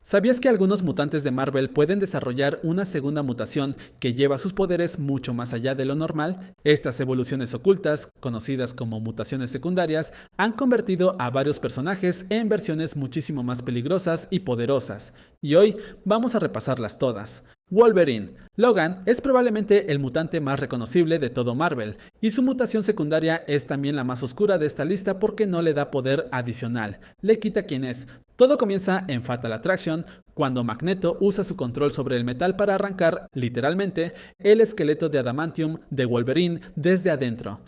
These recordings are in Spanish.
¿Sabías que algunos mutantes de Marvel pueden desarrollar una segunda mutación que lleva sus poderes mucho más allá de lo normal? Estas evoluciones ocultas, conocidas como mutaciones secundarias, han convertido a varios personajes en versiones muchísimo más peligrosas y poderosas. Y hoy vamos a repasarlas todas. Wolverine. Logan es probablemente el mutante más reconocible de todo Marvel, y su mutación secundaria es también la más oscura de esta lista porque no le da poder adicional, le quita quién es. Todo comienza en Fatal Attraction, cuando Magneto usa su control sobre el metal para arrancar, literalmente, el esqueleto de adamantium de Wolverine desde adentro.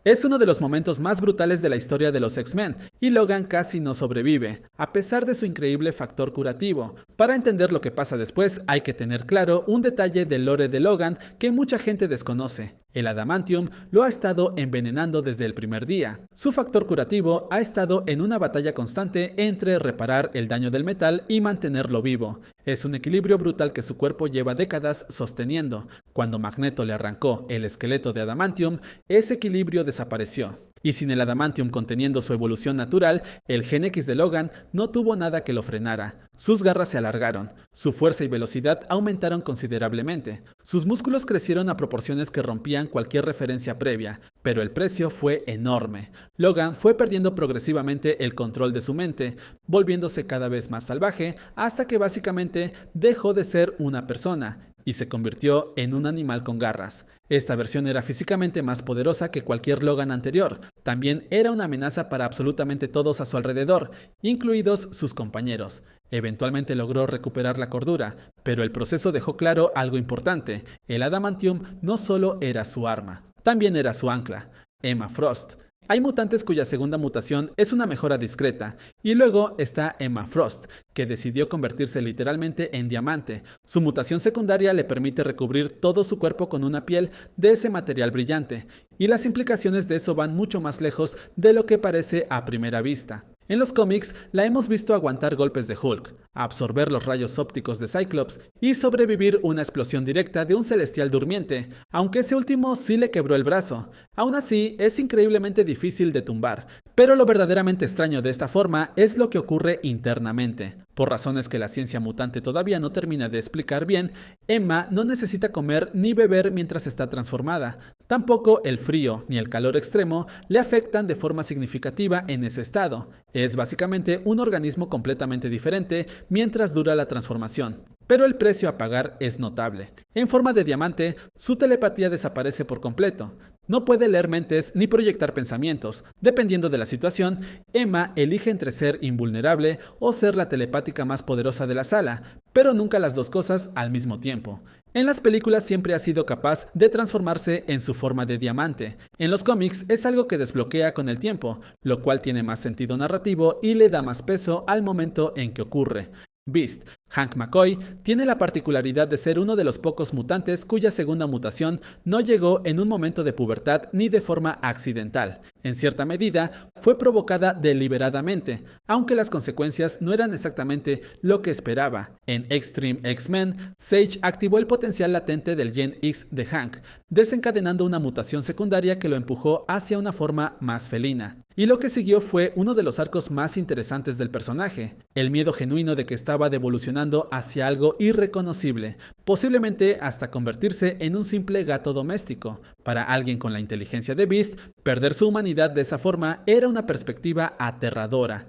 Es uno de los momentos más brutales de la historia de los X-Men, y Logan casi no sobrevive, a pesar de su increíble factor curativo. Para entender lo que pasa después, hay que tener claro un detalle del lore de Logan que mucha gente desconoce. El adamantium lo ha estado envenenando desde el primer día. Su factor curativo ha estado en una batalla constante entre reparar el daño del metal y mantenerlo vivo. Es un equilibrio brutal que su cuerpo lleva décadas sosteniendo. Cuando Magneto le arrancó el esqueleto de adamantium, ese equilibrio desapareció. Y sin el adamantium conteniendo su evolución natural, el Gen X de Logan no tuvo nada que lo frenara. Sus garras se alargaron, su fuerza y velocidad aumentaron considerablemente, sus músculos crecieron a proporciones que rompían cualquier referencia previa, pero el precio fue enorme. Logan fue perdiendo progresivamente el control de su mente, volviéndose cada vez más salvaje, hasta que básicamente dejó de ser una persona y se convirtió en un animal con garras. Esta versión era físicamente más poderosa que cualquier Logan anterior. También era una amenaza para absolutamente todos a su alrededor, incluidos sus compañeros. Eventualmente logró recuperar la cordura, pero el proceso dejó claro algo importante. El adamantium no solo era su arma, también era su ancla. Emma Frost. Hay mutantes cuya segunda mutación es una mejora discreta, y luego está Emma Frost, que decidió convertirse literalmente en diamante. Su mutación secundaria le permite recubrir todo su cuerpo con una piel de ese material brillante, y las implicaciones de eso van mucho más lejos de lo que parece a primera vista. En los cómics la hemos visto aguantar golpes de Hulk, absorber los rayos ópticos de Cyclops y sobrevivir una explosión directa de un celestial durmiente, aunque ese último sí le quebró el brazo. Aún así, es increíblemente difícil de tumbar, pero lo verdaderamente extraño de esta forma es lo que ocurre internamente. Por razones que la ciencia mutante todavía no termina de explicar bien, Emma no necesita comer ni beber mientras está transformada. Tampoco el frío ni el calor extremo le afectan de forma significativa en ese estado. Es básicamente un organismo completamente diferente mientras dura la transformación. Pero el precio a pagar es notable. En forma de diamante, su telepatía desaparece por completo. No puede leer mentes ni proyectar pensamientos. Dependiendo de la situación, Emma elige entre ser invulnerable o ser la telepática más poderosa de la sala, pero nunca las dos cosas al mismo tiempo. En las películas siempre ha sido capaz de transformarse en su forma de diamante. En los cómics es algo que desbloquea con el tiempo, lo cual tiene más sentido narrativo y le da más peso al momento en que ocurre. Beast. Hank McCoy tiene la particularidad de ser uno de los pocos mutantes cuya segunda mutación no llegó en un momento de pubertad ni de forma accidental. En cierta medida, fue provocada deliberadamente, aunque las consecuencias no eran exactamente lo que esperaba. En Extreme X-Men, Sage activó el potencial latente del Gen X de Hank, desencadenando una mutación secundaria que lo empujó hacia una forma más felina. Y lo que siguió fue uno de los arcos más interesantes del personaje, el miedo genuino de que estaba devolucionando hacia algo irreconocible, posiblemente hasta convertirse en un simple gato doméstico. Para alguien con la inteligencia de Beast, perder su humanidad de esa forma era una perspectiva aterradora.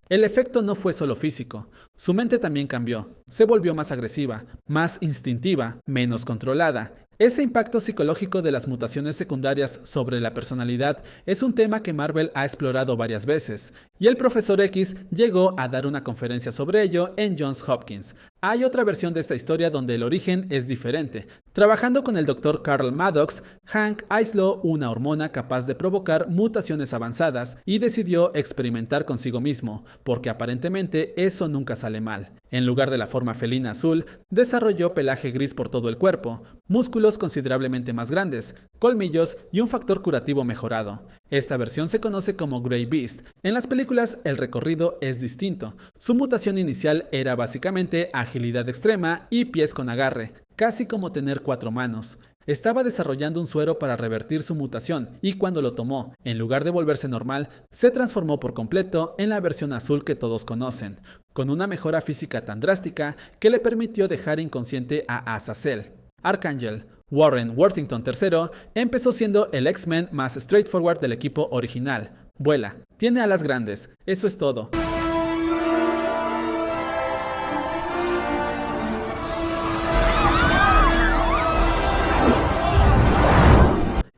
El efecto no fue solo físico, su mente también cambió, se volvió más agresiva, más instintiva, menos controlada. Ese impacto psicológico de las mutaciones secundarias sobre la personalidad es un tema que Marvel ha explorado varias veces, y el Profesor X llegó a dar una conferencia sobre ello en Johns Hopkins. Hay otra versión de esta historia donde el origen es diferente. Trabajando con el Dr. Carl Maddox, Hank aisló una hormona capaz de provocar mutaciones avanzadas y decidió experimentar consigo mismo, porque aparentemente eso nunca sale mal. En lugar de la forma felina azul, desarrolló pelaje gris por todo el cuerpo, músculos considerablemente más grandes, colmillos y un factor curativo mejorado. Esta versión se conoce como Grey Beast. En las películas el recorrido es distinto. Su mutación inicial era básicamente agilidad extrema y pies con agarre, casi como tener 4 manos. Estaba desarrollando un suero para revertir su mutación y cuando lo tomó, en lugar de volverse normal, se transformó por completo en la versión azul que todos conocen, con una mejora física tan drástica que le permitió dejar inconsciente a Azazel. Archangel Warren Worthington III empezó siendo el X-Men más straightforward del equipo original. Vuela, tiene alas grandes, eso es todo.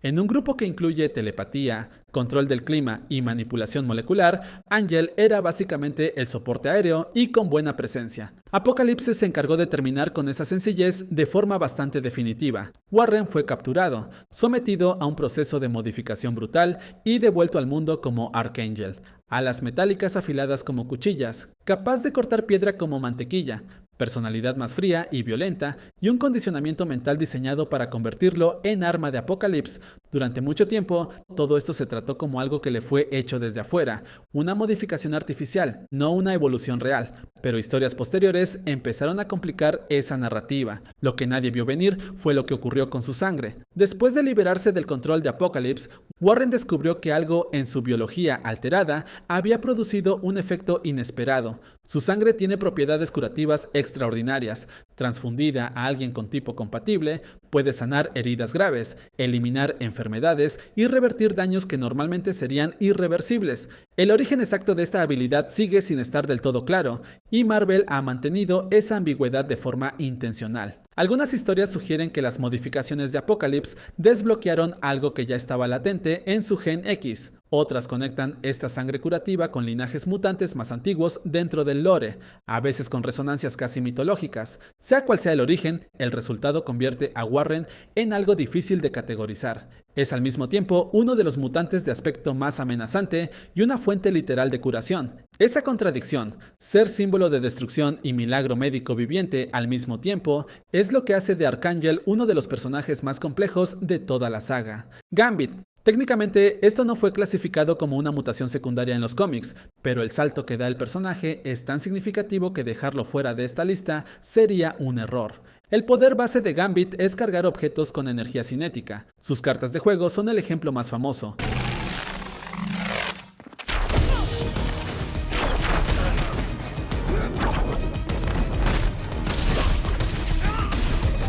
En un grupo que incluye telepatía, control del clima y manipulación molecular, Ángel era básicamente el soporte aéreo y con buena presencia. Apocalipsis se encargó de terminar con esa sencillez de forma bastante definitiva. Warren fue capturado, sometido a un proceso de modificación brutal y devuelto al mundo como Archangel. Alas metálicas afiladas como cuchillas, capaz de cortar piedra como mantequilla, personalidad más fría y violenta y un condicionamiento mental diseñado para convertirlo en arma de Apocalipsis. Durante mucho tiempo, todo esto se trató como algo que le fue hecho desde afuera, una modificación artificial, no una evolución real. Pero historias posteriores empezaron a complicar esa narrativa. Lo que nadie vio venir fue lo que ocurrió con su sangre. Después de liberarse del control de Apocalipsis, Warren descubrió que algo en su biología alterada había producido un efecto inesperado. Su sangre tiene propiedades curativas extraordinarias. Transfundida a alguien con tipo compatible, puede sanar heridas graves, eliminar enfermedades y revertir daños que normalmente serían irreversibles. El origen exacto de esta habilidad sigue sin estar del todo claro, y Marvel ha mantenido esa ambigüedad de forma intencional. Algunas historias sugieren que las modificaciones de Apocalipsis desbloquearon algo que ya estaba latente en su gen X. Otras conectan esta sangre curativa con linajes mutantes más antiguos dentro del lore, a veces con resonancias casi mitológicas. Sea cual sea el origen, el resultado convierte a Warren en algo difícil de categorizar. Es al mismo tiempo uno de los mutantes de aspecto más amenazante y una fuente literal de curación. Esa contradicción, ser símbolo de destrucción y milagro médico viviente al mismo tiempo, es lo que hace de Archangel uno de los personajes más complejos de toda la saga. Gambit. Técnicamente, esto no fue clasificado como una mutación secundaria en los cómics, pero el salto que da el personaje es tan significativo que dejarlo fuera de esta lista sería un error. El poder base de Gambit es cargar objetos con energía cinética. Sus cartas de juego son el ejemplo más famoso.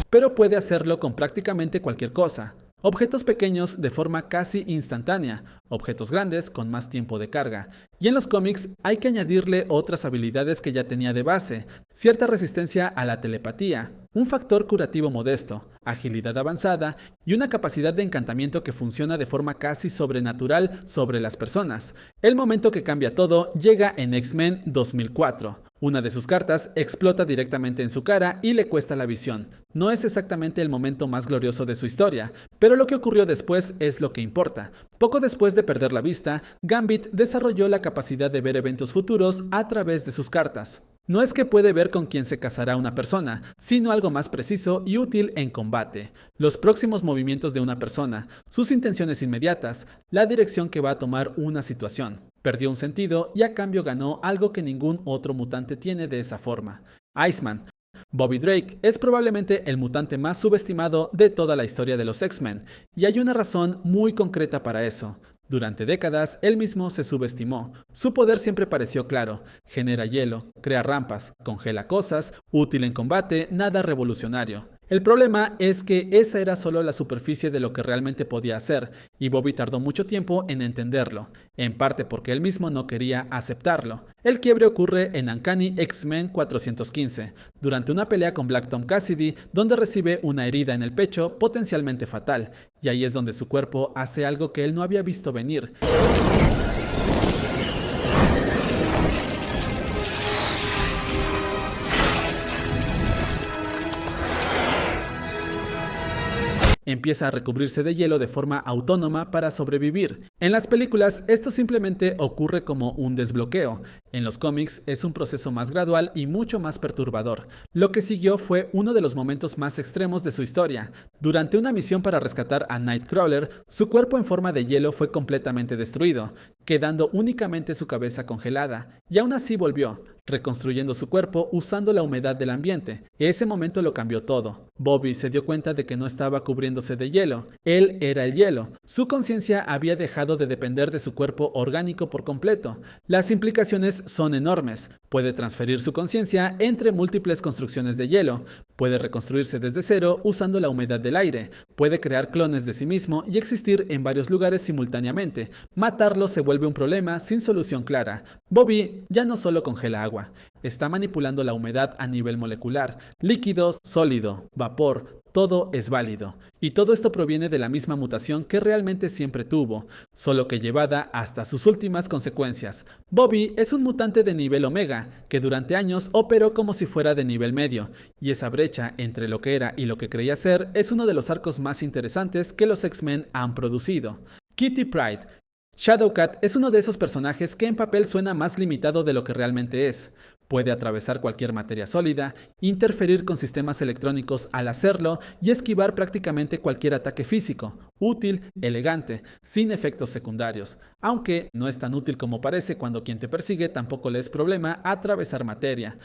Pero puede hacerlo con prácticamente cualquier cosa. Objetos pequeños de forma casi instantánea, objetos grandes con más tiempo de carga. Y en los cómics hay que añadirle otras habilidades que ya tenía de base, cierta resistencia a la telepatía, un factor curativo modesto, agilidad avanzada y una capacidad de encantamiento que funciona de forma casi sobrenatural sobre las personas. El momento que cambia todo llega en X-Men 2004. Una de sus cartas explota directamente en su cara y le cuesta la visión. No es exactamente el momento más glorioso de su historia, pero lo que ocurrió después es lo que importa. Poco después de perder la vista, Gambit desarrolló la capacidad de ver eventos futuros a través de sus cartas. No es que puede ver con quién se casará una persona, sino algo más preciso y útil en combate. Los próximos movimientos de una persona, sus intenciones inmediatas, la dirección que va a tomar una situación. Perdió un sentido y a cambio ganó algo que ningún otro mutante tiene de esa forma. Iceman. Bobby Drake es probablemente el mutante más subestimado de toda la historia de los X-Men, y hay una razón muy concreta para eso. Durante décadas, él mismo se subestimó. Su poder siempre pareció claro. Genera hielo, crea rampas, congela cosas, útil en combate, nada revolucionario. El problema es que esa era solo la superficie de lo que realmente podía hacer, y Bobby tardó mucho tiempo en entenderlo, en parte porque él mismo no quería aceptarlo. El quiebre ocurre en Uncanny X-Men 415, durante una pelea con Black Tom Cassidy, donde recibe una herida en el pecho potencialmente fatal, y ahí es donde su cuerpo hace algo que él no había visto venir. empieza a recubrirse de hielo de forma autónoma para sobrevivir. En las películas esto simplemente ocurre como un desbloqueo. En los cómics es un proceso más gradual y mucho más perturbador. Lo que siguió fue uno de los momentos más extremos de su historia. Durante una misión para rescatar a Nightcrawler, su cuerpo en forma de hielo fue completamente destruido, quedando únicamente su cabeza congelada, y aún así volvió, reconstruyendo su cuerpo usando la humedad del ambiente. Ese momento lo cambió todo. Bobby se dio cuenta de que no estaba cubriéndose de hielo. Él era el hielo. Su conciencia había dejado de depender de su cuerpo orgánico por completo. Las implicaciones son enormes. Puede transferir su conciencia entre múltiples construcciones de hielo. Puede reconstruirse desde cero usando la humedad del aire. Puede crear clones de sí mismo y existir en varios lugares simultáneamente. Matarlo se vuelve un problema sin solución clara. Bobby ya no solo congela agua, está manipulando la humedad a nivel molecular, líquido, sólido, vapor, todo es válido. Y todo esto proviene de la misma mutación que realmente siempre tuvo, solo que llevada hasta sus últimas consecuencias. Bobby es un mutante de nivel Omega, que durante años operó como si fuera de nivel medio, y esa brecha entre lo que era y lo que creía ser es uno de los arcos más interesantes que los X-Men han producido. Kitty Pryde. Shadowcat es uno de esos personajes que en papel suena más limitado de lo que realmente es. Puede atravesar cualquier materia sólida, interferir con sistemas electrónicos al hacerlo y esquivar prácticamente cualquier ataque físico. Útil, elegante, sin efectos secundarios. Aunque no es tan útil como parece cuando quien te persigue tampoco le es problema atravesar materia.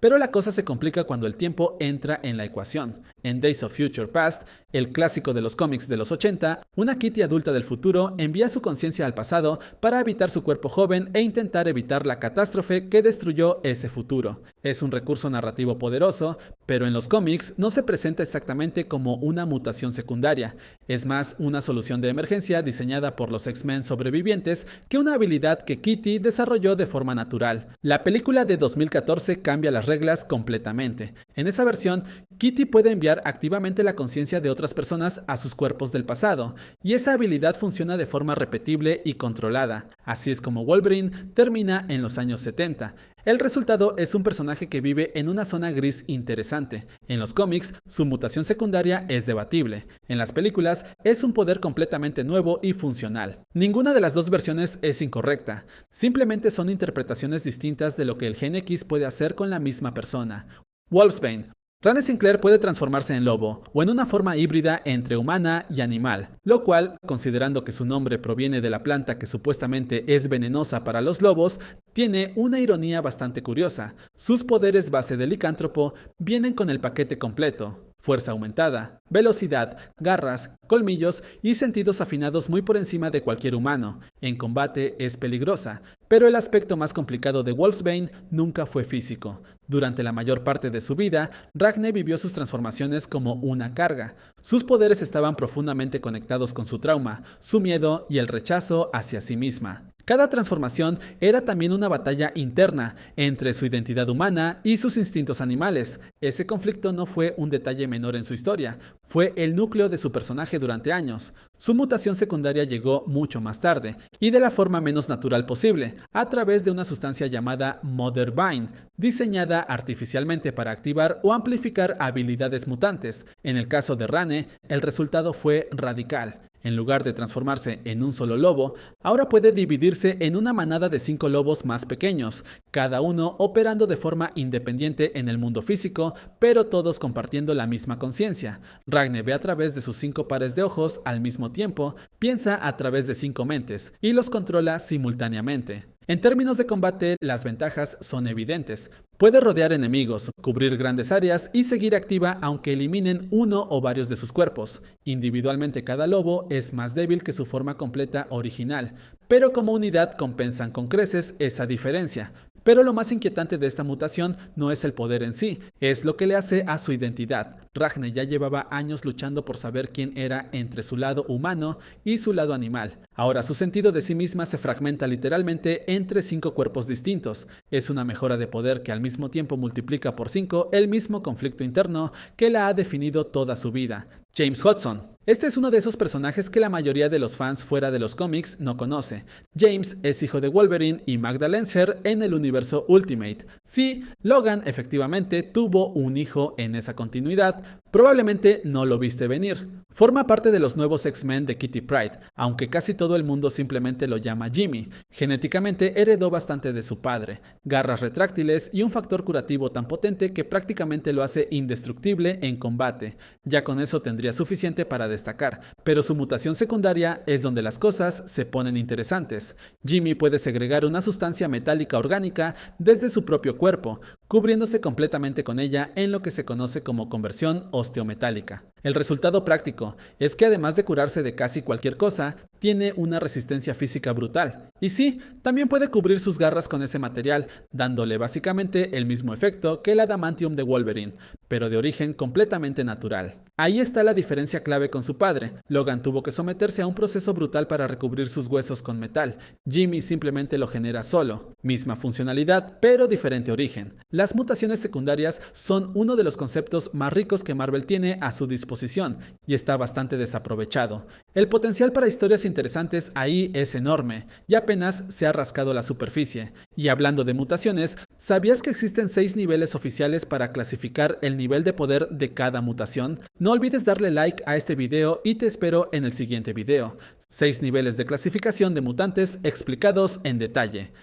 Pero la cosa se complica cuando el tiempo entra en la ecuación. En Days of Future Past, el clásico de los cómics de los 80, una Kitty adulta del futuro envía su conciencia al pasado para habitar su cuerpo joven e intentar evitar la catástrofe que destruyó ese futuro. Es un recurso narrativo poderoso, pero en los cómics no se presenta exactamente como una mutación secundaria. Es más una solución de emergencia diseñada por los X-Men sobrevivientes que una habilidad que Kitty desarrolló de forma natural. La película de 2014 cambia las reglas completamente. En esa versión, Kitty puede enviar activamente la conciencia de otras personas a sus cuerpos del pasado, y esa habilidad funciona de forma repetible y controlada. Así es como Wolverine termina en los años 70. El resultado es un personaje que vive en una zona gris interesante. En los cómics, su mutación secundaria es debatible. En las películas, es un poder completamente nuevo y funcional. Ninguna de las dos versiones es incorrecta. Simplemente son interpretaciones distintas de lo que el Gen X puede hacer con la misma persona. Wolfsbane. Rane Sinclair puede transformarse en lobo o en una forma híbrida entre humana y animal, lo cual, considerando que su nombre proviene de la planta que supuestamente es venenosa para los lobos, tiene una ironía bastante curiosa. Sus poderes base de licántropo vienen con el paquete completo. Fuerza aumentada, velocidad, garras, colmillos y sentidos afinados muy por encima de cualquier humano. En combate es peligrosa, pero el aspecto más complicado de Wolfsbane nunca fue físico. Durante la mayor parte de su vida, Ragnar vivió sus transformaciones como una carga. Sus poderes estaban profundamente conectados con su trauma, su miedo y el rechazo hacia sí misma. Cada transformación era también una batalla interna entre su identidad humana y sus instintos animales. Ese conflicto no fue un detalle menor en su historia, fue el núcleo de su personaje durante años. Su mutación secundaria llegó mucho más tarde, y de la forma menos natural posible, a través de una sustancia llamada Motherbind, diseñada artificialmente para activar o amplificar habilidades mutantes. En el caso de Rane, el resultado fue radical. En lugar de transformarse en un solo lobo, ahora puede dividirse en una manada de 5 lobos más pequeños, cada uno operando de forma independiente en el mundo físico, pero todos compartiendo la misma conciencia. Ragnar ve a través de sus 5 pares de ojos al mismo tiempo, piensa a través de 5 mentes y los controla simultáneamente. En términos de combate, las ventajas son evidentes. Puede rodear enemigos, cubrir grandes áreas y seguir activa aunque eliminen uno o varios de sus cuerpos. Individualmente cada lobo es más débil que su forma completa original, pero como unidad compensan con creces esa diferencia. Pero lo más inquietante de esta mutación no es el poder en sí, es lo que le hace a su identidad. Ragnar ya llevaba años luchando por saber quién era entre su lado humano y su lado animal. Ahora su sentido de sí misma se fragmenta literalmente entre 5 cuerpos distintos. Es una mejora de poder que al mismo tiempo multiplica por 5 el mismo conflicto interno que la ha definido toda su vida. James Hudson. Este es uno de esos personajes que la mayoría de los fans fuera de los cómics no conoce. James es hijo de Wolverine y Magda Lancer en el universo Ultimate. Sí, Logan efectivamente tuvo un hijo en esa continuidad, probablemente no lo viste venir. Forma parte de los nuevos X-Men de Kitty Pryde, aunque casi todo el mundo simplemente lo llama Jimmy. Genéticamente heredó bastante de su padre, garras retráctiles y un factor curativo tan potente que prácticamente lo hace indestructible en combate. Ya con eso tendría suficiente para destacar, pero su mutación secundaria es donde las cosas se ponen interesantes. Jimmy puede segregar una sustancia metálica orgánica desde su propio cuerpo, cubriéndose completamente con ella en lo que se conoce como conversión osteometálica. El resultado práctico es que además de curarse de casi cualquier cosa, tiene una resistencia física brutal. Y sí, también puede cubrir sus garras con ese material, dándole básicamente el mismo efecto que el adamantium de Wolverine, pero de origen completamente natural. Ahí está la diferencia clave con su padre. Logan tuvo que someterse a un proceso brutal para recubrir sus huesos con metal. Jimmy simplemente lo genera solo. Misma funcionalidad, pero diferente origen. Las mutaciones secundarias son uno de los conceptos más ricos que Marvel tiene a su disposición y está bastante desaprovechado. El potencial para historias interesantes ahí es enorme y apenas se ha rascado la superficie. Y hablando de mutaciones, ¿sabías que existen 6 niveles oficiales para clasificar el nivel de poder de cada mutación? No olvides darle like a este video y te espero en el siguiente video. 6 niveles de clasificación de mutantes explicados en detalle.